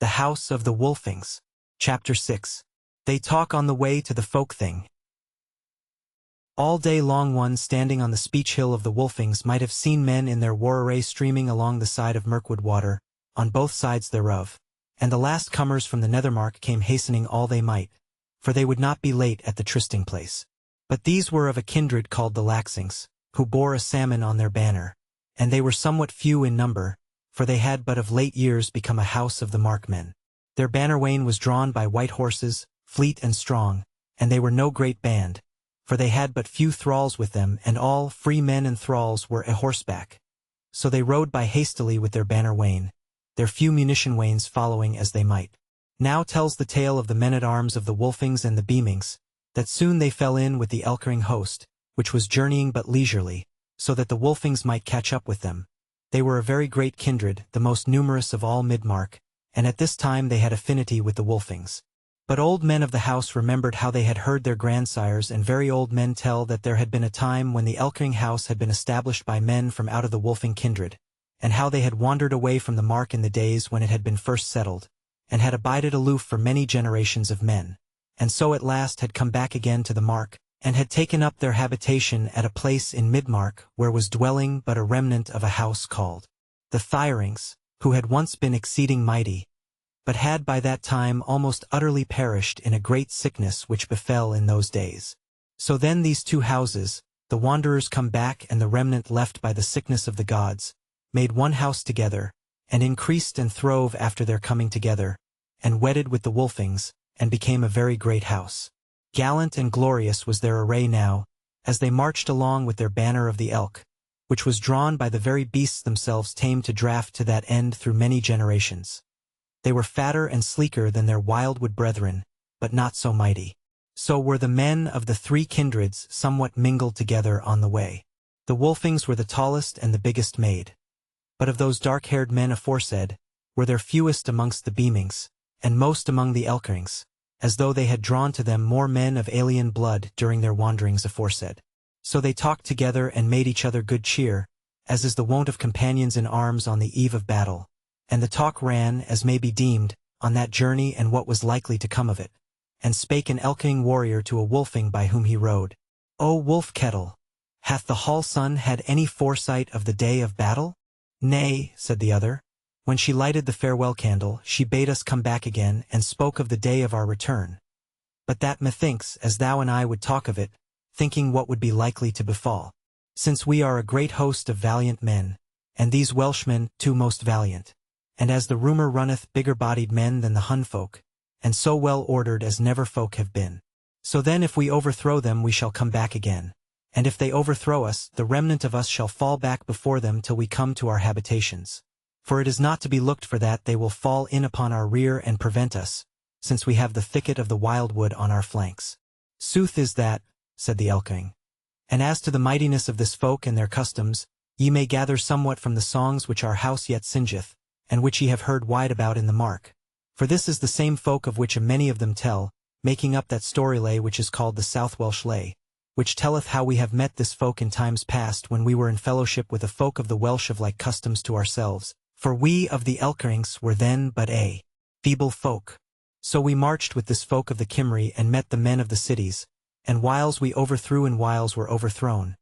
The House of the Wolfings. Chapter 6. They talk on the way to the folk thing. All day long one standing on the speech hill of the Wolfings might have seen men in their war array streaming along the side of Mirkwood Water, on both sides thereof, and the last comers from the Nethermark came hastening all they might, for they would not be late at the trysting place. But these were of a kindred called the Laxings, who bore a salmon on their banner, and they were somewhat few in number, for they had but of late years become a house of the Markmen. Their banner wain was drawn by white horses, fleet and strong, and they were no great band, for they had but few thralls with them, and all, free men and thralls, were a horseback. So they rode by hastily with their banner wain, their few munition wains following as they might. Now tells the tale of the men-at-arms of the Wolfings and the Beamings, that soon they fell in with the Elkering host, which was journeying but leisurely, so that the Wolfings might catch up with them. They were a very great kindred, the most numerous of all Midmark, and at this time they had affinity with the Wolfings. But old men of the house remembered how they had heard their grandsires and very old men tell that there had been a time when the Elkering house had been established by men from out of the Wolfing kindred, and how they had wandered away from the Mark in the days when it had been first settled, and had abided aloof for many generations of men, and so at last had come back again to the Mark, and had taken up their habitation at a place in Midmark where was dwelling but a remnant of a house called the Thyrings, who had once been exceeding mighty, but had by that time almost utterly perished in a great sickness which befell in those days. So then these two houses, the wanderers come back and the remnant left by the sickness of the gods, made one house together, and increased and throve after their coming together, and wedded with the Wolfings, and became a very great house. Gallant and glorious was their array now, as they marched along with their banner of the elk, which was drawn by the very beasts themselves tamed to draught to that end through many generations. They were fatter and sleeker than their wildwood brethren, but not so mighty. So were the men of the three kindreds somewhat mingled together on the way. The Wolfings were the tallest and the biggest made. But of those dark-haired men aforesaid, were there fewest amongst the Beamings, and most among the Elkerings, as though they had drawn to them more men of alien blood during their wanderings aforesaid. So they talked together and made each other good cheer, as is the wont of companions in arms on the eve of battle, and the talk ran, as may be deemed, on that journey and what was likely to come of it. And spake an Elkering warrior to a Wolfing by whom he rode, "O Wolf Kettle, hath the Hall Sun had any foresight of the day of battle?" "Nay," said the other. "When she lighted the farewell candle, she bade us come back again, and spoke of the day of our return. But that methinks, as thou and I would talk of it, thinking what would be likely to befall. Since we are a great host of valiant men, and these Welshmen too most valiant, and as the rumour runneth bigger-bodied men than the Hun folk, and so well ordered as never folk have been. So then if we overthrow them we shall come back again, and if they overthrow us, the remnant of us shall fall back before them till we come to our habitations. For it is not to be looked for that they will fall in upon our rear and prevent us, since we have the thicket of the wildwood on our flanks." "Sooth is that," said the Elkering. "And as to the mightiness of this folk and their customs, ye may gather somewhat from the songs which our house yet singeth, and which ye have heard wide about in the Mark. For this is the same folk of which a many of them tell, making up that story lay which is called the South Welsh lay, which telleth how we have met this folk in times past when we were in fellowship with a folk of the Welsh of like customs to ourselves, for we of the Elkerings were then but a feeble folk. So we marched with this folk of the Cymry and met the men of the cities, and whiles we overthrew and whiles were overthrown,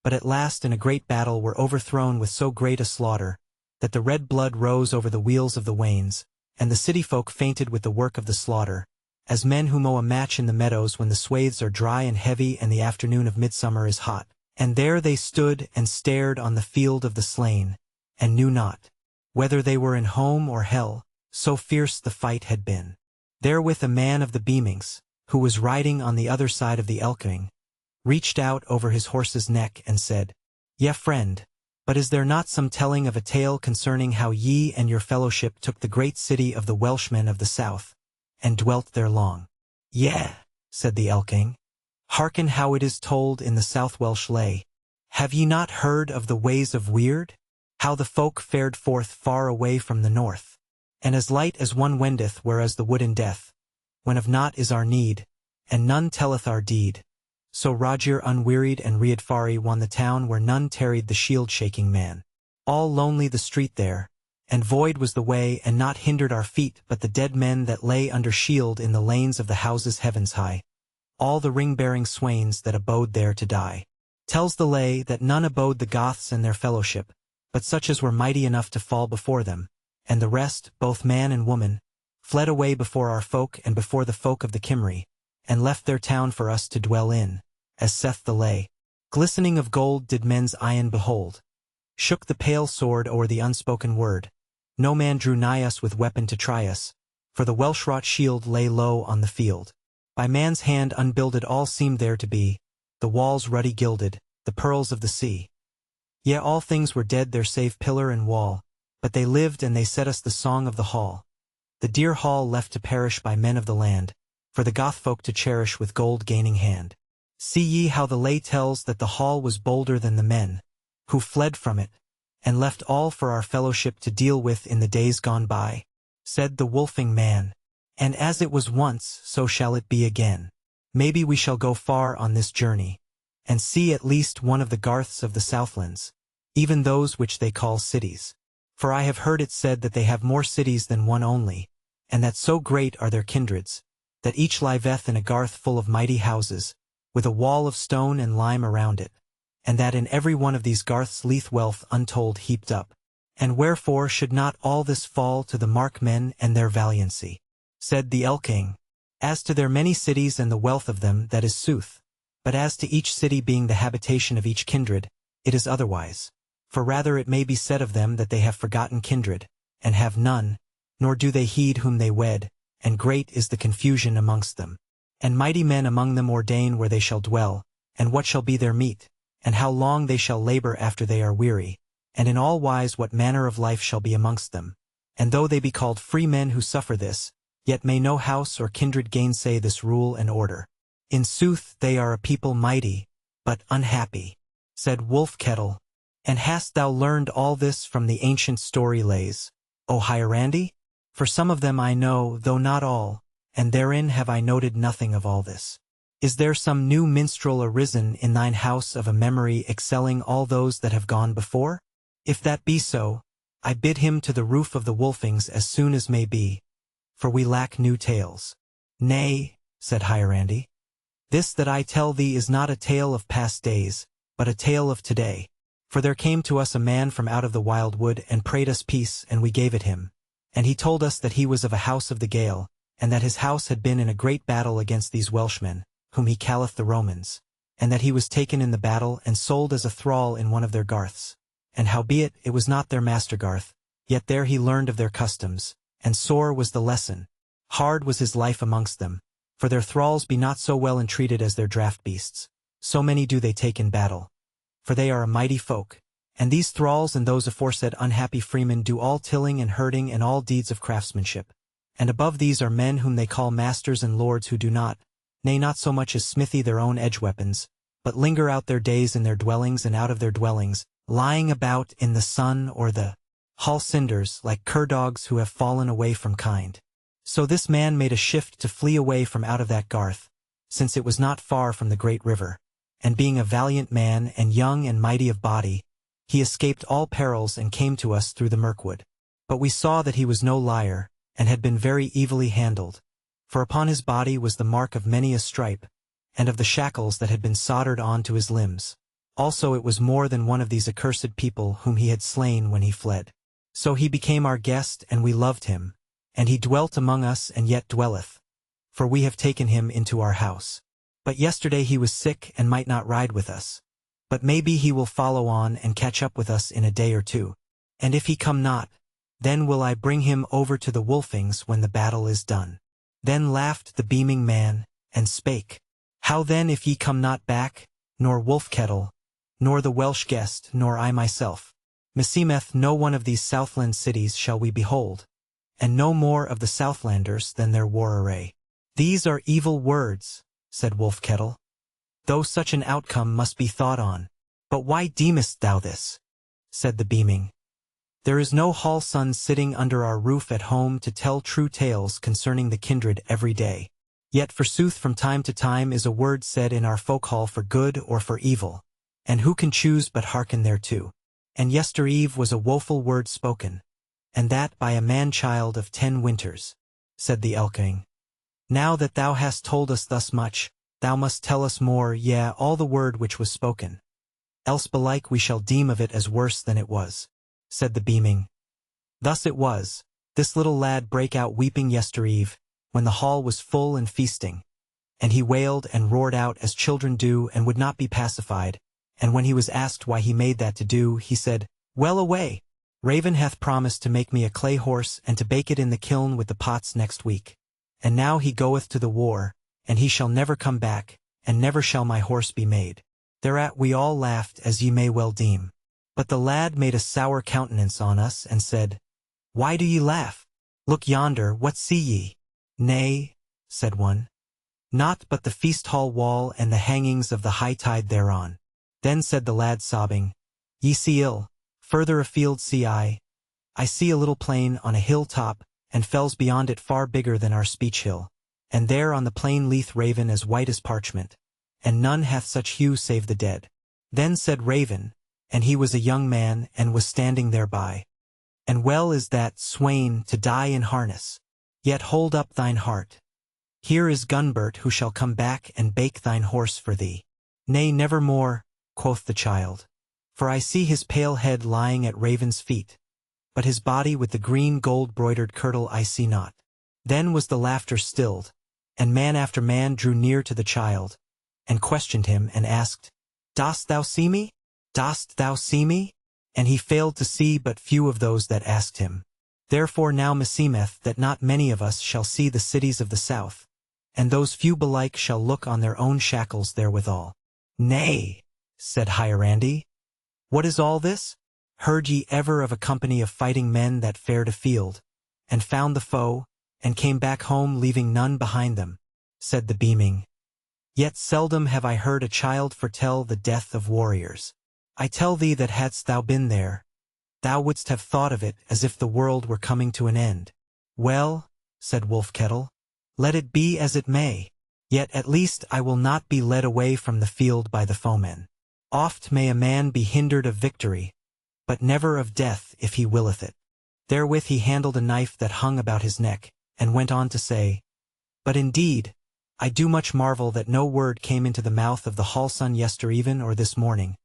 but at last in a great battle were overthrown with so great a slaughter, that the red blood rose over the wheels of the wains, and the city folk fainted with the work of the slaughter, as men who mow a match in the meadows when the swathes are dry and heavy and the afternoon of midsummer is hot. And there they stood and stared on the field of the slain, and knew not whether they were in home or hell, so fierce the fight had been. Therewith a man of the Beamings, who was riding on the other side of the Elkering, reached out over his horse's neck and said, "Yea, friend, but is there not some telling of a tale concerning how ye and your fellowship took the great city of the Welshmen of the south, and dwelt there long?" "Yea," said the Elking. "Hearken how it is told in the South Welsh lay. Have ye not heard of the ways of Weird? How the folk fared forth far away from the north, and as light as one wendeth whereas the wood in death, when of naught is our need, and none telleth our deed. So Roger unwearied and Riadfari won the town where none tarried the shield-shaking man. All lonely the street there, And void was the way, and not hindered our feet, but the dead men that lay under shield in the lanes of the houses heavens high, all the ring-bearing swains that abode there to die. Tells the lay that none abode the Goths and their fellowship, but such as were mighty enough to fall before them, and the rest, both man and woman, fled away before our folk and before the folk of the Cymry, and left their town for us to dwell in, as saith the lay. Glistening of gold did men's eyen behold. Shook the pale sword o'er the unspoken word. No man drew nigh us with weapon to try us, for the Welsh-wrought shield lay low on the field. By man's hand unbuilded all seemed there to be, the walls ruddy gilded, the pearls of the sea. Yea, all things were dead there save pillar and wall, but they lived and they set us the song of the hall. The dear hall left to perish by men of the land, for the Goth folk to cherish with gold gaining hand. See ye how the lay tells that the hall was bolder than the men, who fled from it, and left all for our fellowship to deal with in the days gone by, said the Wolfing man. And as it was once, so shall it be again. Maybe we shall go far on this journey, and see at least one of the garths of the Southlands, even those which they call cities. For I have heard it said that they have more cities than one only, and that so great are their kindreds, that each liveth in a garth full of mighty houses, with a wall of stone and lime around it, and that in every one of these garths lieth wealth untold heaped up. And wherefore should not all this fall to the markmen and their valiancy? Said the Elking. As to their many cities and the wealth of them, that is sooth. But as to each city being the habitation of each kindred, it is otherwise. For rather it may be said of them that they have forgotten kindred, and have none, nor do they heed whom they wed, and great is the confusion amongst them. And mighty men among them ordain where they shall dwell, and what shall be their meat, and how long they shall labor after they are weary, and in all wise what manner of life shall be amongst them. And though they be called free men who suffer this, yet may no house or kindred gainsay this rule and order. In sooth they are a people mighty, but unhappy, said Wolfkettle. And hast thou learned all this from the ancient story lays, O Hierandi? For some of them I know, though not all, and therein have I noted nothing of all this. Is there some new minstrel arisen in thine house of a memory excelling all those that have gone before? If that be so, I bid him to the roof of the Wolfings as soon as may be, for we lack new tales. Nay, said Hierandi, this that I tell thee is not a tale of past days, but a tale of today. For there came to us a man from out of the wild wood and prayed us peace, and we gave it him. And he told us that he was of a house of the Gael, and that his house had been in a great battle against these Welshmen, whom he calleth the Romans, and that he was taken in the battle and sold as a thrall in one of their garths. And howbeit it was not their master garth, yet there he learned of their customs, and sore was the lesson. Hard was his life amongst them, for their thralls be not so well entreated as their draft beasts, so many do they take in battle. For they are a mighty folk, and these thralls and those aforesaid unhappy freemen do all tilling and herding and all deeds of craftsmanship. And above these are men whom they call masters and lords who do not, nay not so much as smithy their own edge weapons, but linger out their days in their dwellings and out of their dwellings, lying about in the sun or the hall cinders like cur-dogs who have fallen away from kind. So this man made a shift to flee away from out of that garth, since it was not far from the great river, and being a valiant man and young and mighty of body, he escaped all perils and came to us through the Mirkwood. But we saw that he was no liar, and had been very evilly handled, for upon his body was the mark of many a stripe, and of the shackles that had been soldered on to his limbs. Also it was more than one of these accursed people whom he had slain when he fled. So he became our guest, and we loved him, and he dwelt among us and yet dwelleth, for we have taken him into our house. But yesterday he was sick and might not ride with us. But maybe he will follow on and catch up with us in a day or two. And if he come not, then will I bring him over to the Wolfings when the battle is done. Then laughed the beaming man, and spake, How then if ye come not back, nor Wolfkettle, nor the Welsh guest, nor I myself? Meseemeth no one of these Southland cities shall we behold, and no more of the Southlanders than their war array. These are evil words, said Wolfkettle, though such an outcome must be thought on. But why deemest thou this? Said the beaming. There is no hall son sitting under our roof at home to tell true tales concerning the kindred every day. Yet forsooth from time to time is a word said in our folk hall for good or for evil, and who can choose but hearken thereto? And yestereve was a woeful word spoken, and that by a man-child of 10 winters, said the Elking. Now that thou hast told us thus much, thou must tell us more, yea, all the word which was spoken. Else belike we shall deem of it as worse than it was, said the beaming. Thus it was, this little lad brake out weeping yestereve, when the hall was full and feasting, and he wailed and roared out as children do and would not be pacified, and when he was asked why he made that to do, he said, Well away! Raven hath promised to make me a clay horse and to bake it in the kiln with the pots next week. And now he goeth to the war, and he shall never come back, and never shall my horse be made. Thereat we all laughed, as ye may well deem. But the lad made a sour countenance on us, and said, Why do ye laugh? Look yonder, what see ye? Nay, said one. Naught but the feast-hall wall and the hangings of the high-tide thereon. Then said the lad sobbing, Ye see ill, further afield see I see a little plain on a hill-top, and fells beyond it far bigger than our speech-hill, and there on the plain leath Raven as white as parchment, and none hath such hue save the dead. Then said Raven, and he was a young man, and was standing thereby, And well is that, swain, to die in harness. Yet hold up thine heart. Here is Gunbert who shall come back and bake thine horse for thee. Nay, nevermore, quoth the child, for I see his pale head lying at Raven's feet, but his body with the green gold-broidered kirtle I see not. Then was the laughter stilled, and man after man drew near to the child, and questioned him and asked, Dost thou see me? Dost thou see me? And he failed to see but few of those that asked him. Therefore now meseemeth that not many of us shall see the cities of the south, and those few belike shall look on their own shackles therewithal. Nay, said Hyarandi, what is all this? Heard ye ever of a company of fighting men that fared afield, and found the foe, and came back home leaving none behind them? Said the beaming. Yet seldom have I heard a child foretell the death of warriors. I tell thee that hadst thou been there, thou wouldst have thought of it as if the world were coming to an end. Well, said Wolf Kettle, let it be as it may. Yet at least I will not be led away from the field by the foemen. Oft may a man be hindered of victory, but never of death if he willeth it. Therewith he handled a knife that hung about his neck, and went on to say, But indeed, I do much marvel that no word came into the mouth of the hallson yestereven or this morning,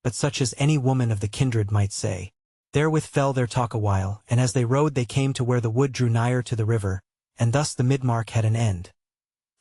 but such as any woman of the kindred might say. Therewith fell their talk a while, and as they rode they came to where the wood drew nigher to the river, and thus the midmark had an end.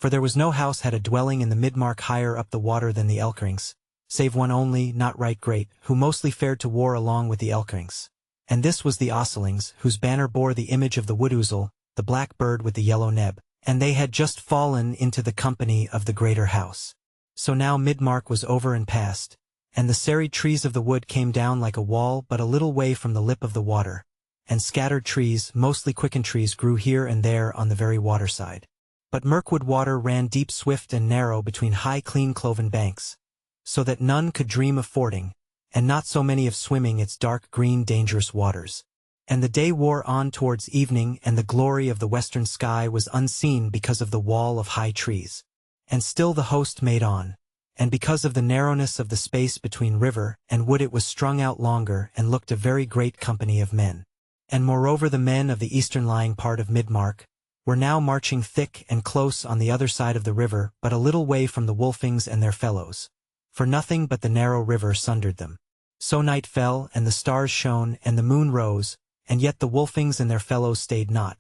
For there was no house had a dwelling in the midmark higher up the water than the Elkrings, save one only, not right great, who mostly fared to war along with the Elkrings. And this was the Osselings, whose banner bore the image of the wood-ouzel, the black bird with the yellow neb, and they had just fallen into the company of the greater house. So now midmark was over and past, and the serried trees of the wood came down like a wall but a little way from the lip of the water, and scattered trees, mostly quicken trees, grew here and there on the very waterside. But Mirkwood water ran deep, swift, and narrow between high, clean cloven banks, so that none could dream of fording, and not so many of swimming its dark, green, dangerous waters. And the day wore on towards evening, and the glory of the western sky was unseen because of the wall of high trees. And still the host made on, and because of the narrowness of the space between river and wood it was strung out longer and looked a very great company of men. And moreover the men of the eastern lying part of Midmark were now marching thick and close on the other side of the river but a little way from the Wolfings and their fellows, for nothing but the narrow river sundered them. So night fell, and the stars shone, and the moon rose, and yet the Wolfings and their fellows stayed not,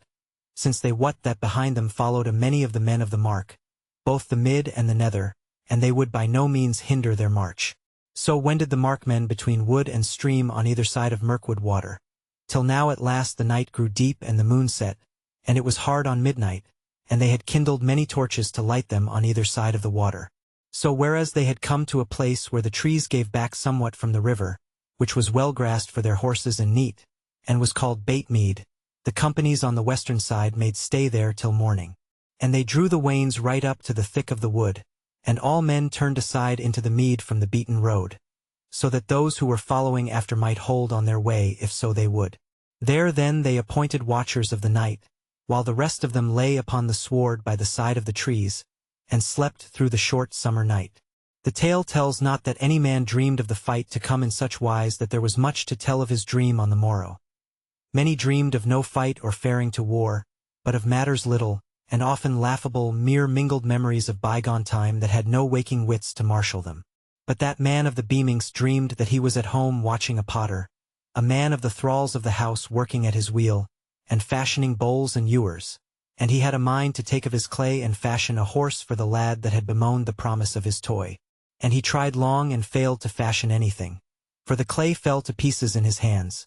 since they wot that behind them followed a many of the men of the mark, both the mid and the nether, and they would by no means hinder their march. So wended the markmen between wood and stream on either side of Mirkwood water, till now at last the night grew deep and the moon set, and it was hard on midnight, and they had kindled many torches to light them on either side of the water. So whereas they had come to a place where the trees gave back somewhat from the river, which was well grassed for their horses and neat, and was called Batemead, the companies on the western side made stay there till morning. And they drew the wains right up to the thick of the wood, and all men turned aside into the mead from the beaten road, so that those who were following after might hold on their way if so they would. There then they appointed watchers of the night, while the rest of them lay upon the sward by the side of the trees, and slept through the short summer night. The tale tells not that any man dreamed of the fight to come in such wise that there was much to tell of his dream on the morrow. Many dreamed of no fight or faring to war, but of matters little, and often laughable, mere mingled memories of bygone time that had no waking wits to marshal them. But that man of the beamings dreamed that he was at home watching a potter, a man of the thralls of the house working at his wheel, and fashioning bowls and ewers, and he had a mind to take of his clay and fashion a horse for the lad that had bemoaned the promise of his toy. And he tried long and failed to fashion anything, for the clay fell to pieces in his hands,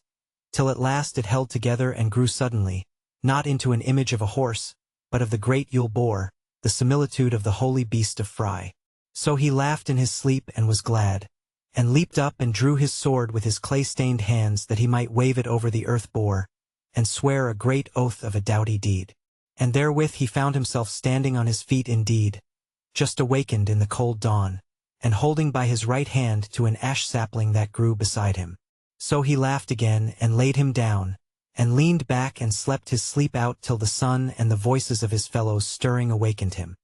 till at last it held together and grew suddenly, not into an image of a horse, but of the great Yule boar, the similitude of the holy beast of Fry. So he laughed in his sleep and was glad, and leaped up and drew his sword with his clay-stained hands that he might wave it over the earth boar, and swear a great oath of a doughty deed. And therewith he found himself standing on his feet indeed, just awakened in the cold dawn, and holding by his right hand to an ash sapling that grew beside him. So he laughed again and laid him down, and leaned back and slept his sleep out till the sun and the voices of his fellows stirring awakened him.